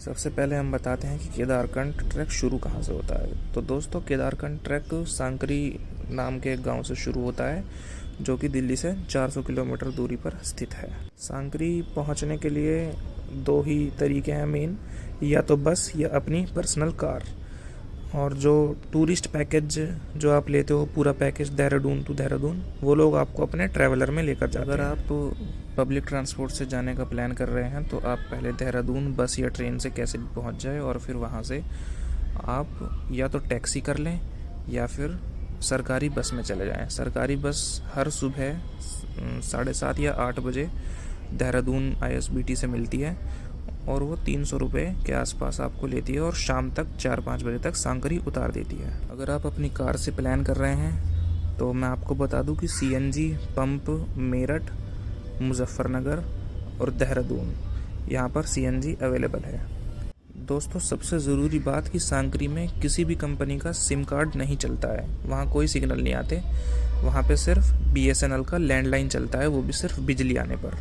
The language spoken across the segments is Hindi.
सबसे पहले हम बताते हैं कि केदारकंठ ट्रैक शुरू कहाँ से होता है। तो दोस्तों, केदारकंठ ट्रैक सांकरी नाम के एक गांव से शुरू होता है, जो कि दिल्ली से 400 किलोमीटर दूरी पर स्थित है। सांकरी पहुंचने के लिए दो ही तरीके हैं मेन, या तो बस या अपनी पर्सनल कार। और जो टूरिस्ट पैकेज जो आप लेते हो, पूरा पैकेज देहरादून टू देहरादून, वो लोग आपको अपने ट्रैवलर में लेकर जाते हैं। अगर आप पब्लिक ट्रांसपोर्ट से जाने का प्लान कर रहे हैं तो आप पहले देहरादून बस या ट्रेन से कैसे भी पहुंच जाए, और फिर वहां से आप या तो टैक्सी कर लें या फिर सरकारी बस में चले जाएं। सरकारी बस हर सुबह 7:30 या 8 बजे देहरादून ISBT से मिलती है, और वो 300 रुपये के आसपास आपको लेती है, और शाम तक 4-5 बजे तक सांकरी उतार देती है। अगर आप अपनी कार से प्लान कर रहे हैं तो मैं आपको बता दूं कि CNG पंप मेरठ, मुजफ्फरनगर और देहरादून, यहाँ पर CNG अवेलेबल है। दोस्तों, सबसे ज़रूरी बात कि सांकरी में किसी भी कंपनी का सिम कार्ड नहीं चलता है। वहाँ कोई सिग्नल नहीं आते, वहाँ पे सिर्फ BSNL का लैंडलाइन चलता है, वो भी सिर्फ बिजली आने पर।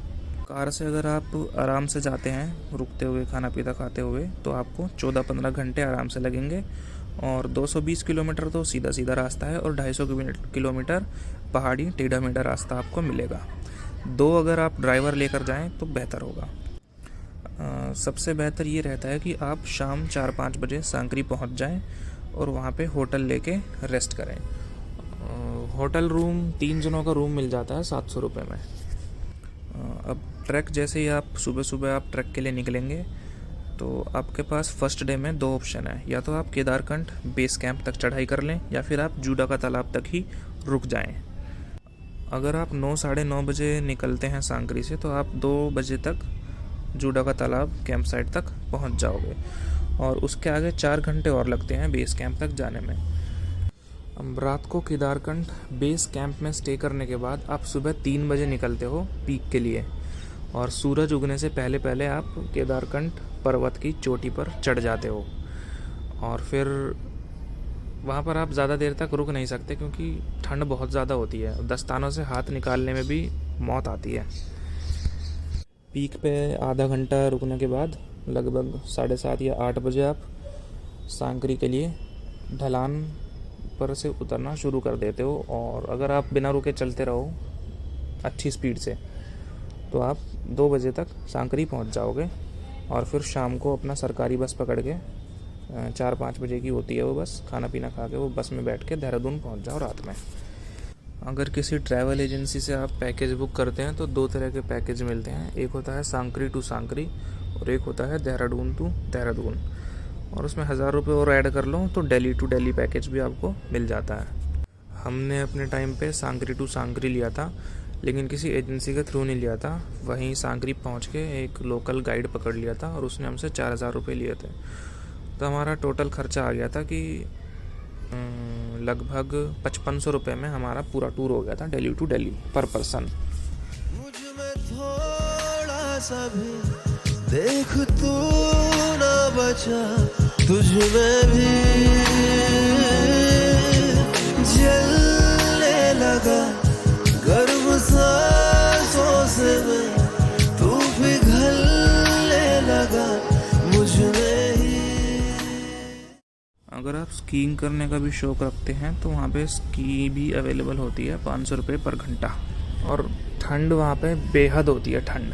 कार से अगर आप आराम से जाते हैं, रुकते हुए, खाना पीता खाते हुए, तो आपको 14-15 घंटे आराम से लगेंगे। और 220 किलोमीटर तो सीधा सीधा रास्ता है, और 250 किलोमीटर पहाड़ी टेढ़ा मेढ़ा रास्ता आपको मिलेगा। अगर आप ड्राइवर लेकर जाएं तो बेहतर होगा। सबसे बेहतर ये रहता है कि आप शाम 4-5 बजे सांकरी पहुंच जाएं और वहां पे होटल लेके रेस्ट करें। होटल रूम 3 जनों का रूम मिल जाता है 700 रुपये में। अब ट्रैक जैसे ही आप सुबह सुबह आप ट्रैक के लिए निकलेंगे तो आपके पास फर्स्ट डे में 2 ऑप्शन है। या तो आप केदारकंठ बेस कैंप तक चढ़ाई कर लें, या फिर आप जूडा का तालाब तक ही रुक जाएं। अगर आप 9-9:30 बजे निकलते हैं सांकरी से तो आप 2 बजे तक जूडा का तालाब कैंप साइट तक पहुंच जाओगे, और उसके आगे 4 घंटे और लगते हैं बेस कैंप तक जाने में। अब रात को केदारकंठ बेस कैंप में स्टे करने के बाद आप सुबह 3 बजे निकलते हो पीक के लिए, और सूरज उगने से पहले पहले आप केदारकंठ पर्वत की चोटी पर चढ़ जाते हो। और फिर वहाँ पर आप ज़्यादा देर तक रुक नहीं सकते, क्योंकि ठंड बहुत ज़्यादा होती है। दस्तानों से हाथ निकालने में भी मौत आती है। पीक पे आधा घंटा रुकने के बाद लगभग 7:30 या 8 बजे आप सांकरी के लिए ढलान पर से उतरना शुरू कर देते हो। और अगर आप बिना रुके चलते रहो अच्छी स्पीड से तो आप 2 बजे तक सांकरी पहुंच जाओगे, और फिर शाम को अपना सरकारी बस पकड़ के 4-5 बजे की होती है वो बस, खाना पीना खा के वो बस में बैठ के देहरादून पहुंच जाओ रात में। अगर किसी ट्रैवल एजेंसी से आप पैकेज बुक करते हैं तो 2 तरह के पैकेज मिलते हैं। एक होता है सांकरी टू सांकरी, और एक होता है देहरादून टू देहरादून। और उसमें 1000 रुपये और ऐड कर लो तो दिल्ली टू दिल्ली पैकेज भी आपको मिल जाता है। हमने अपने टाइम पे सांकरी टू सांकरी लिया था, लेकिन किसी एजेंसी के थ्रू नहीं लिया था। वहीं सांकरी पहुंच के एक लोकल गाइड पकड़ लिया था, और उसने हमसे 4000 रुपये लिए थे। तो हमारा टोटल खर्चा आ गया था कि लगभग 5500 रुपये में हमारा पूरा टूर हो गया था, दिल्ली टू दिल्ली पर पर्सन। मुझ में थोड़ा सा भी देख तू ना बचा, तुझ में भी जलने लगा गर्म सांसों से मैं, तू पिघलने लगा मुझ में ही। अगर आप स्कीइंग करने का भी शौक रखते हैं तो वहाँ पे स्की भी अवेलेबल होती है 500 रुपये पर घंटा। और ठंड वहाँ पे बेहद होती है ठंड,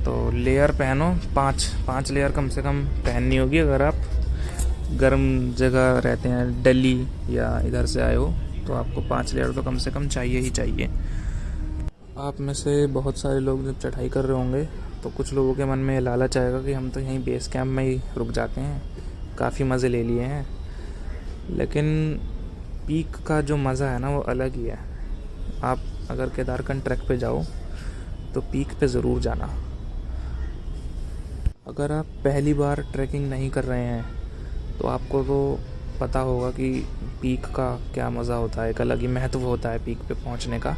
तो लेयर पहनो। 5 लेयर कम से कम पहननी होगी। अगर आप गर्म जगह रहते हैं, दिल्ली या इधर से आए हो, तो आपको 5 लेयर तो कम से कम चाहिए ही चाहिए। आप में से बहुत सारे लोग जब चढ़ाई कर रहे होंगे तो कुछ लोगों के मन में लालच आएगा कि हम तो यहीं बेस कैंप में ही रुक जाते हैं, काफ़ी मज़े ले लिए हैं। लेकिन पीक का जो मज़ा है ना वो अलग ही है। आप अगर केदारकंठ ट्रैक पे जाओ तो पीक पे ज़रूर जाना। अगर आप पहली बार ट्रैकिंग नहीं कर रहे हैं तो आपको तो पता होगा कि पीक का क्या मज़ा होता है, एक अलग ही महत्व होता है पीक पे पहुंचने का।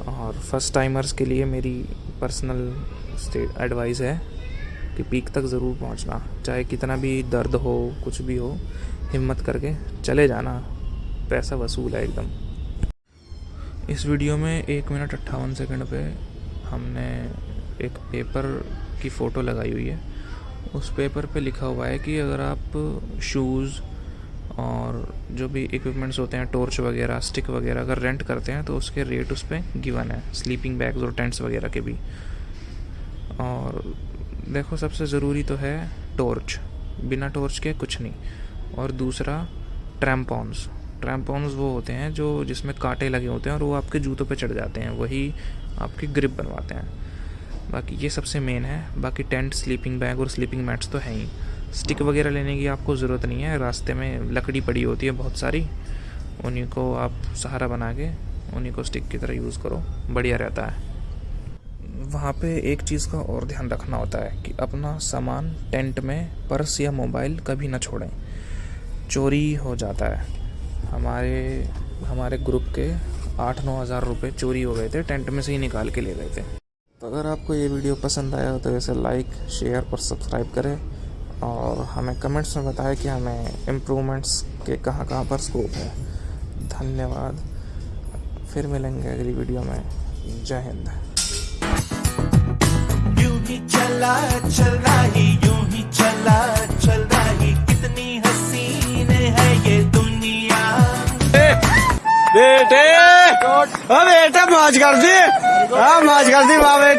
और फर्स्ट टाइमर्स के लिए मेरी पर्सनल एडवाइस है कि पीक तक ज़रूर पहुंचना, चाहे कितना भी दर्द हो, कुछ भी हो, हिम्मत करके चले जाना, पैसा वसूल है एकदम। इस वीडियो में 1 मिनट 58 सेकंड पे हमने एक पेपर की फ़ोटो लगाई हुई है, उस पेपर पे लिखा हुआ है कि अगर आप शूज़ और जो भी इक्विपमेंट्स होते हैं, टॉर्च वगैरह, स्टिक वगैरह अगर रेंट करते हैं तो उसके रेट उस पर गिवन है, स्लीपिंग बैग्स और टेंट्स वगैरह के भी। और देखो सबसे ज़रूरी तो है टॉर्च, बिना टॉर्च के कुछ नहीं। और दूसरा ट्रैम्पॉन्स वो होते हैं जो जिसमें कांटे लगे होते हैं और वो आपके जूतों पे चढ़ जाते हैं, वही आपकी ग्रिप बनवाते हैं। बाकी ये सबसे मेन है। बाकी टेंट, स्लीपिंग बैग और स्लीपिंग मैट्स तो हैं ही। स्टिक वगैरह लेने की आपको ज़रूरत नहीं है, रास्ते में लकड़ी पड़ी होती है बहुत सारी, उन्हीं को आप सहारा बना के उन्हीं को स्टिक की तरह यूज़ करो, बढ़िया रहता है। वहाँ पे एक चीज़ का और ध्यान रखना होता है कि अपना सामान टेंट में, पर्स या मोबाइल कभी ना छोड़ें, चोरी हो जाता है। हमारे ग्रुप के 8-9 हज़ार रुपये चोरी हो गए थे, टेंट में से ही निकाल के ले गए थे। तो अगर आपको ये वीडियो पसंद आया तो इसे लाइक, शेयर और सब्सक्राइब करें और हमें कमेंट्स में बताएं कि हमें इम्प्रूवमेंट्स के कहाँ पर स्कोप है। धन्यवाद, फिर मिलेंगे अगली वीडियो में। जय हिंद। यूं ही चला चल रही, यूं ही चला चल रही, कितनी हसीन है ये दुनिया। बेटे मौज कर दी, मौज कर दी वाह बेटे।